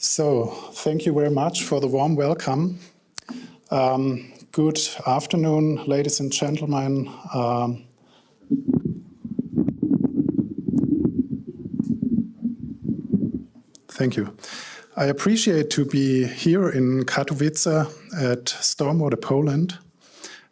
So, thank you very much for the warm welcome. Good afternoon, ladies and gentlemen. Thank you. I appreciate to be here in Katowice at Stormwater Poland,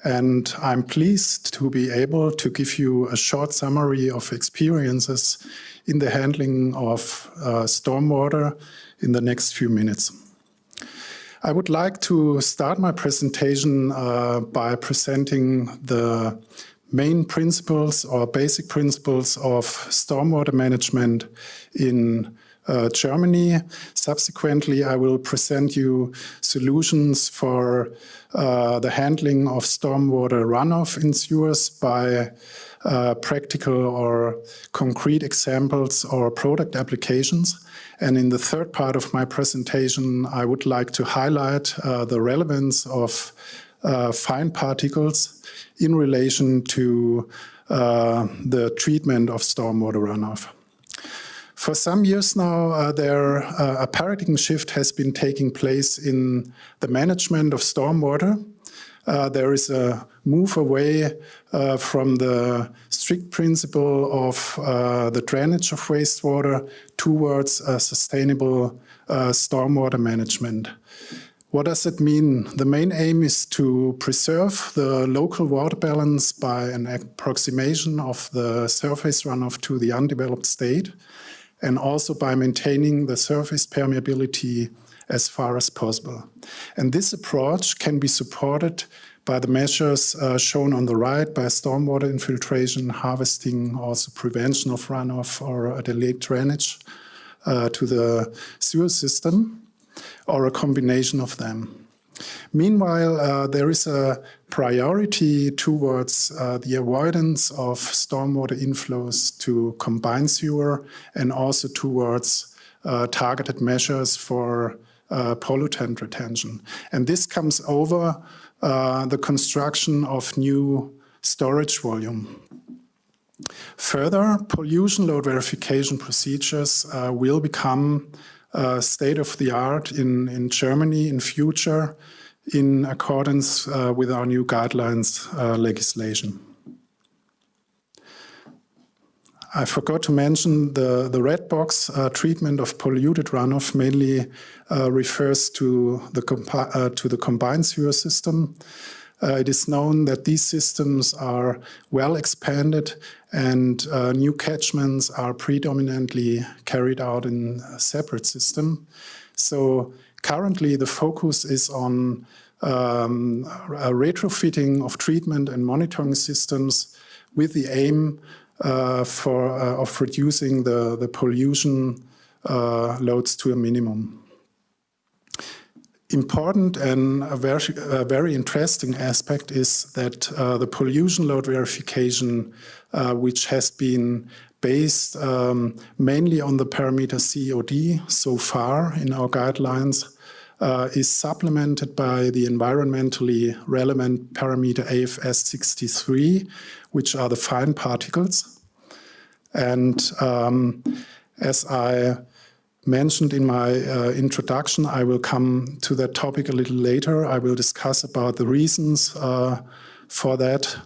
and I'm pleased to be able to give you a short summary of experiences in the handling of stormwater in the next few minutes. I would like to start my presentation by presenting the main principles or basic principles of stormwater management in Germany. Subsequently, I will present you solutions for the handling of stormwater runoff in sewers by practical or concrete examples or product applications. And in the third part of my presentation, I would like to highlight the relevance of fine particles in relation to the treatment of stormwater runoff. For some years now, a paradigm shift has been taking place in the management of stormwater. There is a move away from the strict principle of the drainage of wastewater towards a sustainable stormwater management. What does it mean? The main aim is to preserve the local water balance by an approximation of the surface runoff to the undeveloped state, and also by maintaining the surface permeability as far as possible. And this approach can be supported by the measures shown on the right, by stormwater infiltration, harvesting, also prevention of runoff or a delayed drainage to the sewer system, or a combination of them. Meanwhile, there is a priority towards the avoidance of stormwater inflows to combined sewer and also towards targeted measures for pollutant retention. And this comes over the construction of new storage volume. Further, pollution load verification procedures will become state-of-the-art in Germany in future in accordance with our new guidelines legislation. I forgot to mention the red box treatment of polluted runoff mainly refers to the combined sewer system. It is known that these systems are well expanded and new catchments are predominantly carried out in a separate system. So currently the focus is on a retrofitting of treatment and monitoring systems with the aim of reducing the pollution loads to a minimum. Important and a very interesting aspect is that the pollution load verification, which has been based mainly on the parameter COD so far in our guidelines, is supplemented by the environmentally relevant parameter AFS 63, which are the fine particles. And as I mentioned in my introduction, I will come to that topic a little later. I will discuss about the reasons for that.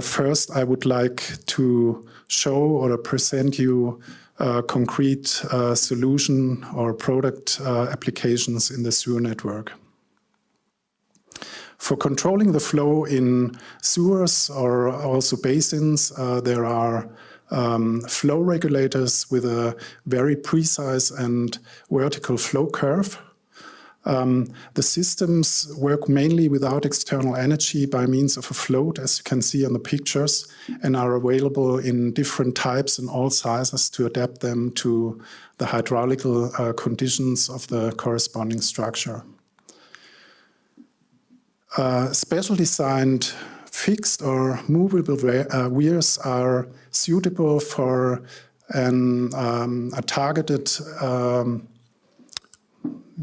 First, I would like to show or present you concrete solution or product applications in the sewer network. For controlling the flow in sewers or also basins, there are flow regulators with a very precise and vertical flow curve. The systems work mainly without external energy by means of a float, as you can see on the pictures, and are available in different types and all sizes to adapt them to the hydraulical conditions of the corresponding structure. Special designed fixed or movable weirs are suitable for a targeted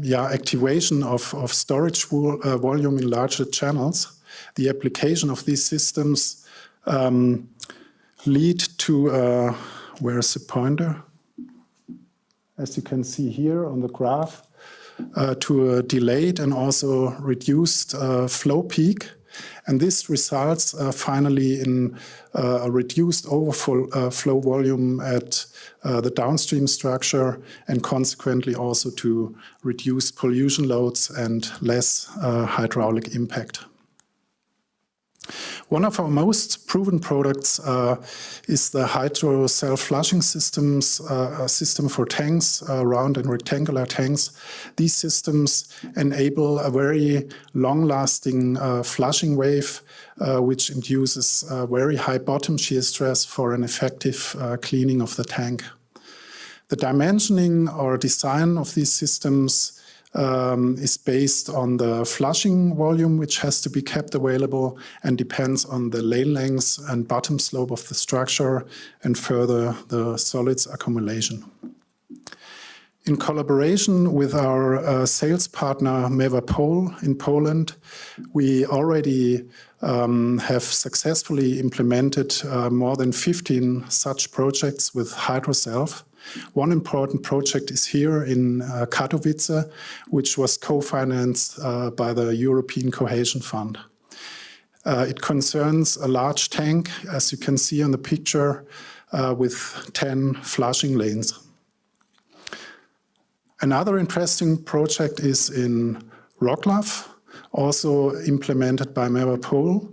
activation of storage volume in larger channels. The application of these systems lead to, where's the pointer? as you can see here on the graph, to a delayed and also reduced flow peak. And this results finally in a reduced overflow volume at the downstream structure, and consequently also to reduce pollution loads and less hydraulic impact. One of our most proven products is the hydro self-flushing systems, a system for tanks, round and rectangular tanks. These systems enable a very long-lasting flushing wave, which induces very high bottom shear stress for an effective cleaning of the tank. The dimensioning or design of these systems is based on the flushing volume, which has to be kept available, and depends on the lane length and bottom slope of the structure, and further the solids accumulation. In collaboration with our sales partner Mevapol in Poland, we already have successfully implemented more than 15 such projects with HydroSelf. One important project is here in Katowice, which was co-financed by the European Cohesion Fund. It concerns a large tank, as you can see on the picture, with 10 flushing lanes. Another interesting project is in Wrocław, also implemented by Mevapol.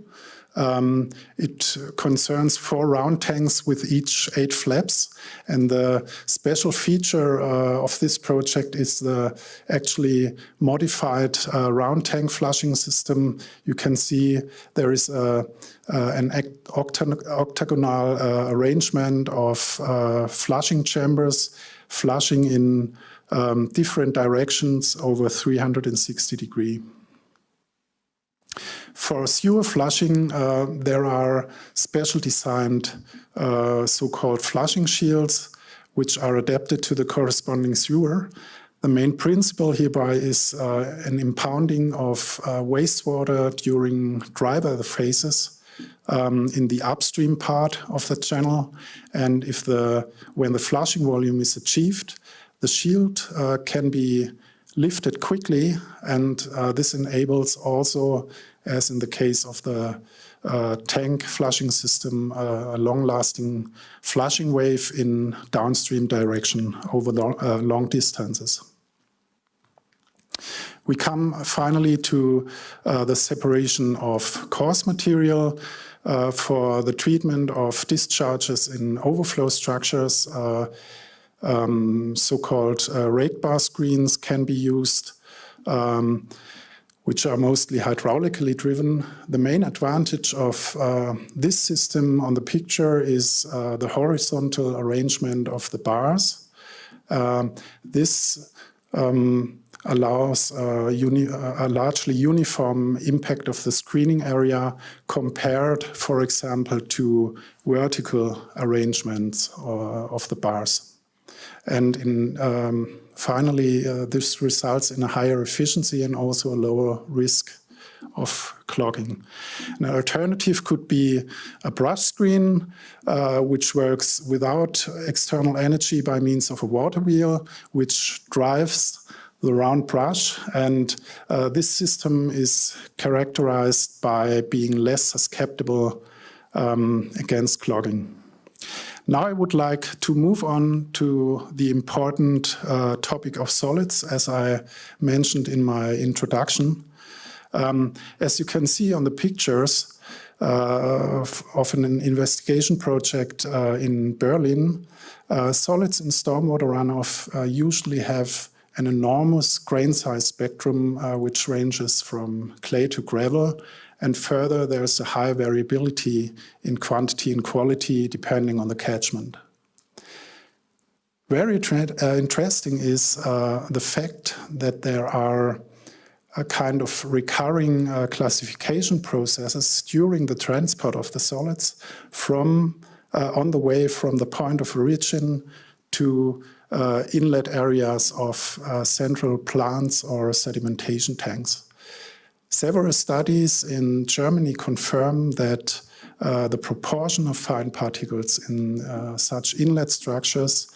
It concerns 4 round tanks with each 8 flaps, and the special feature of this project is the actually modified round tank flushing system. You can see there is an octagonal arrangement of flushing chambers, flushing in different directions over 360 degrees. For sewer flushing, there are special designed so-called flushing shields, which are adapted to the corresponding sewer. The main principle hereby is an impounding of wastewater during dry weather phases in the upstream part of the channel. And when the flushing volume is achieved, the shield can be lifted quickly, and this enables also, as in the case of the tank flushing system, a long-lasting flushing wave in downstream direction over long distances. We come finally to the separation of coarse material for the treatment of discharges in overflow structures. So-called rake bar screens can be used, which are mostly hydraulically driven. The main advantage of this system on the picture is the horizontal arrangement of the bars. This allows a largely uniform impact of the screening area compared, for example, to vertical arrangements of the bars. And finally, this results in a higher efficiency and also a lower risk of clogging. An alternative could be a brush screen, which works without external energy by means of a water wheel, which drives the round brush. And this system is characterized by being less susceptible against clogging. Now I would like to move on to the important topic of solids, as I mentioned in my introduction. As you can see on the pictures of an investigation project in Berlin, solids in stormwater runoff usually have an enormous grain size spectrum, which ranges from clay to gravel. And further, there's a high variability in quantity and quality depending on the catchment. Very interesting is the fact that there are a kind of recurring classification processes during the transport of the solids from on the way from the point of origin to inlet areas of central plants or sedimentation tanks. Several studies in Germany confirm that the proportion of fine particles in such inlet structures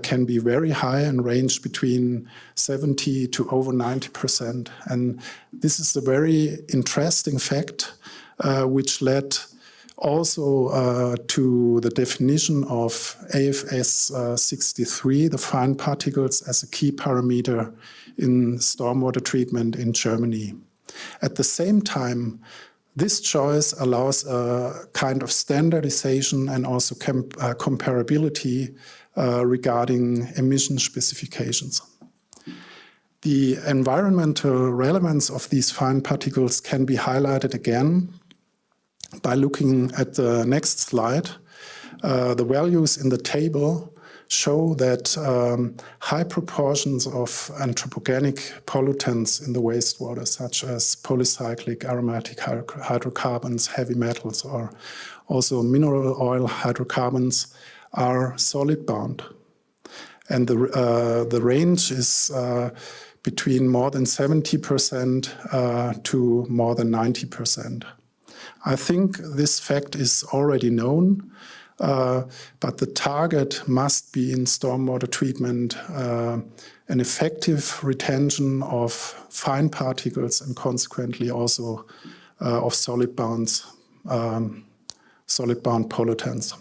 can be very high and range between 70 to over 90%. And this is a very interesting fact, which led also to the definition of AFS 63, the fine particles, as a key parameter in stormwater treatment in Germany. At the same time, this choice allows a kind of standardization and also comparability regarding emission specifications. The environmental relevance of these fine particles can be highlighted again by looking at the next slide. The values in the table show that high proportions of anthropogenic pollutants in the wastewater, such as polycyclic aromatic hydrocarbons, heavy metals, or also mineral oil hydrocarbons, are solid bound. And the range is between more than 70% to more than 90%. I think this fact is already known, but the target must be in stormwater treatment an effective retention of fine particles and consequently also of solid bound pollutants.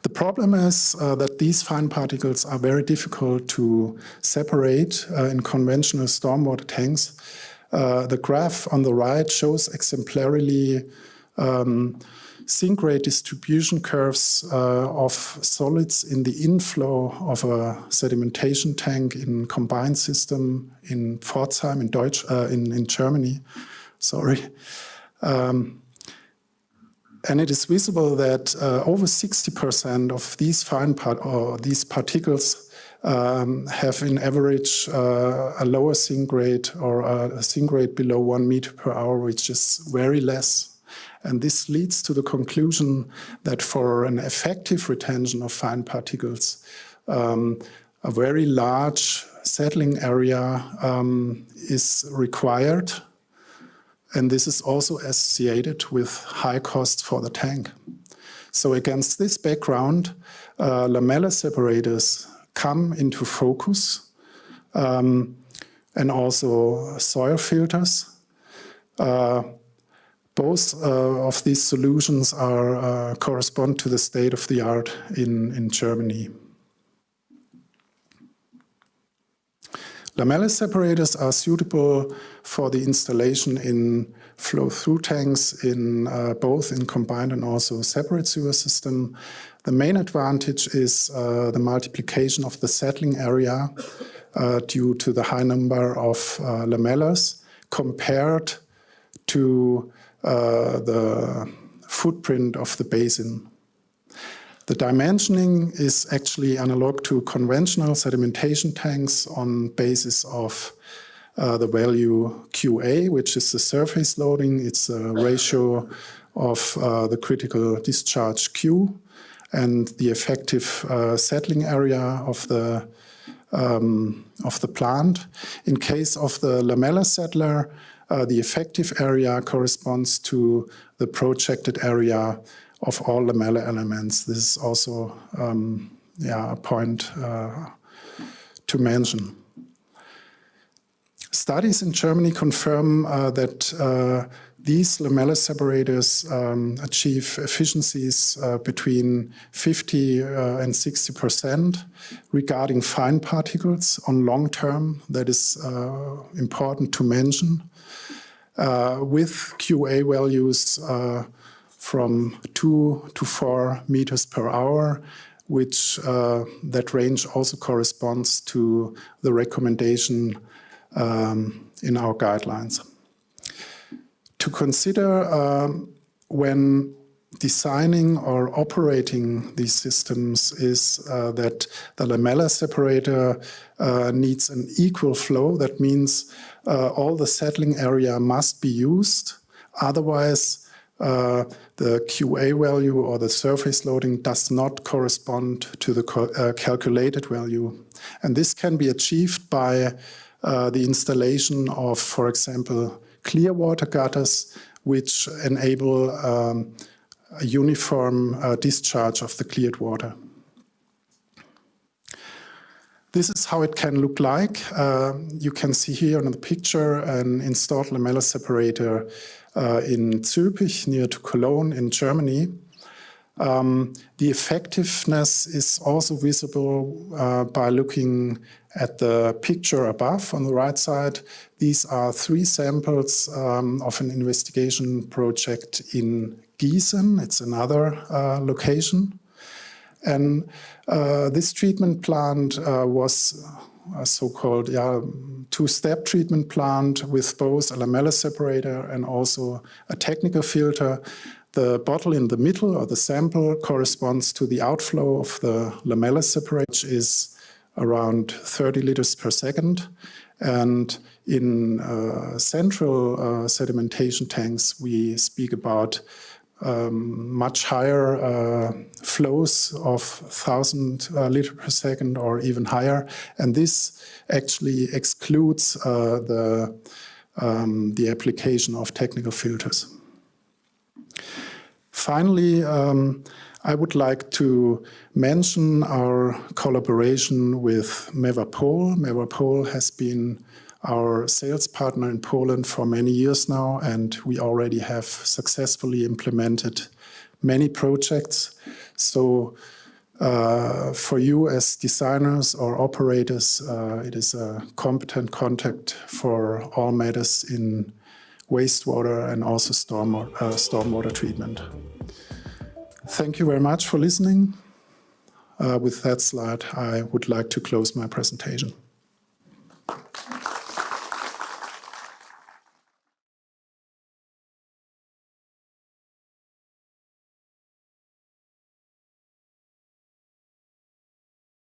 The problem is that these fine particles are very difficult to separate in conventional stormwater tanks. The graph on the right shows exemplarily sink rate distribution curves of solids in the inflow of a sedimentation tank in combined system in Pforzheim in Germany. Sorry. And it is visible that over 60% of these these particles have in average a lower sink rate or a sink rate below 1 meter per hour, which is very less. And this leads to the conclusion that for an effective retention of fine particles, a very large settling area is required. And this is also associated with high costs for the tank. So against this background, lamella separators come into focus, and also soil filters. Both of these solutions correspond to the state of the art in Germany. Lamella separators are suitable for the installation in flow-through tanks in both in combined and also separate sewer system. The main advantage is the multiplication of the settling area due to the high number of lamellas compared to the footprint of the basin. The dimensioning is actually analog to conventional sedimentation tanks on basis of the value QA, which is the surface loading. It's a ratio of the critical discharge Q and the effective settling area of the plant. In case of the lamella settler, the effective area corresponds to the projected area of all lamella elements. This is also a point to mention. Studies in Germany confirm that these lamella separators achieve efficiencies between 50 and 60% regarding fine particles on long term. That is important to mention. With QA values from 2 to 4 meters per hour, which that range also corresponds to the recommendation in our guidelines. To consider when designing or operating these systems is that the lamella separator needs an equal flow. That means all the settling area must be used. Otherwise, the QA value or the surface loading does not correspond to the calculated value. And this can be achieved by the installation of, for example, clear water gutters, which enable a uniform discharge of the cleared water. This is how it can look like. You can see here in the picture an installed lamella separator in Zülpich, near to Cologne in Germany. The effectiveness is also visible by looking at the picture above on the right side. These are 3 samples of an investigation project in Gießen. It's another location. And this treatment plant was a so-called 2-step treatment plant with both a lamella separator and also a technical filter. The bottle in the middle, or the sample, corresponds to the outflow of the lamella separator, which is around 30 liters per second. And in central sedimentation tanks, we speak about much higher flows of 1,000 liters per second or even higher. And this actually excludes the application of technical filters. Finally, I would like to mention our collaboration with Mevapol. Mevapol has been our sales partner in Poland for many years now, and we already have successfully implemented many projects. So for you as designers or operators, it is a competent contact for all matters in wastewater and also stormwater treatment. Thank you very much for listening. With that slide, I would like to close my presentation.